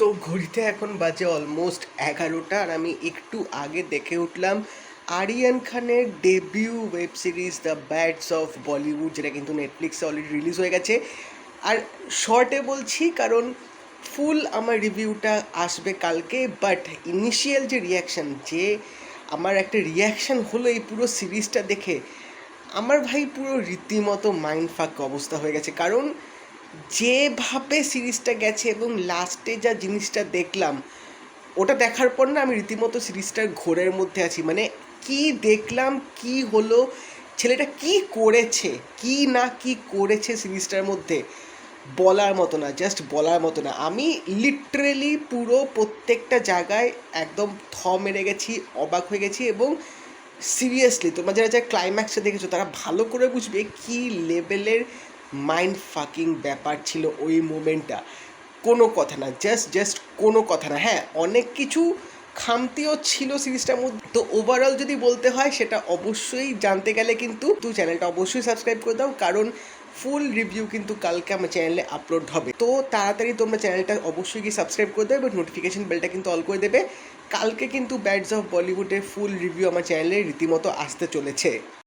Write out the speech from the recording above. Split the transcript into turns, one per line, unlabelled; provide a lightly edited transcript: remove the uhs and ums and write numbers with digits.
তো ঘড়িতে এখন বাজে অলমোস্ট 11টা, আর আমি একটু আগে দেখে উঠলাম আরিয়ান খানের debut web series the ব্যাডস of Bollywood, যেটা কিন্তু নেটফ্লিক্সে অলরেডি রিলিজ হয়ে গেছে। আর শর্টে বলছি কারণ ফুল আমার রিভিউটা আসবে কালকে, বাট ইনিশিয়াল যে রিয়াকশান, যে আমার একটা রিয়াকশান হলো এই পুরো সিরিজটা দেখে, আমার ভাই পুরো রীতিমতো মাইন্ড ফাক অবস্থা হয়ে গেছে। কারণ যেভাবে সিরিজটা গেছে এবং লাস্টে যা জিনিসটা দেখলাম, ওটা দেখার পর না আমি রীতিমতো সিরিজটার ঘোরের মধ্যে আছি। মানে কি দেখলাম, কি হলো, ছেলেটা কি করেছে, কি না কি করেছে সিরিজটার মধ্যে, বলার মতো না, জাস্ট বলার মতো না। আমি লিটারেলি পুরো প্রত্যেকটা জায়গায় একদম থ মেরে গেছি, অবাক হয়ে গেছি। এবং সিরিয়াসলি তোমরা যারা যারা ক্লাইম্যাক্সটা দেখেছো তারা ভালো করে বুঝবে কি লেভেলের মাইন্ড ফাকিং ব্যাপার ছিল ওই মোমেন্টটা। কোনো কথা না, জাস্ট কোনো কথা না। হ্যাঁ, অনেক কিছু খামতিও ছিল সিরিজটার মধ্যে। তো ওভারঅল যদি বলতে হয় সেটা অবশ্যই জানতে গেলে কিন্তু চ্যানেলটা অবশ্যই সাবস্ক্রাইব করে দাও, কারণ ফুল রিভিউ কিন্তু কালকে আমার চ্যানেলে আপলোড হবে। তো তাড়াতাড়ি তোমরা চ্যানেলটা অবশ্যই গিয়ে সাবস্ক্রাইব করে দেবে এবং নোটিফিকেশন বেলটা কিন্তু অল করে দেবে। কালকে কিন্তু ব্যাডস অফ বলিউডের ফুল রিভিউ আমার চ্যানেলে রীতিমতো আসতে চলেছে।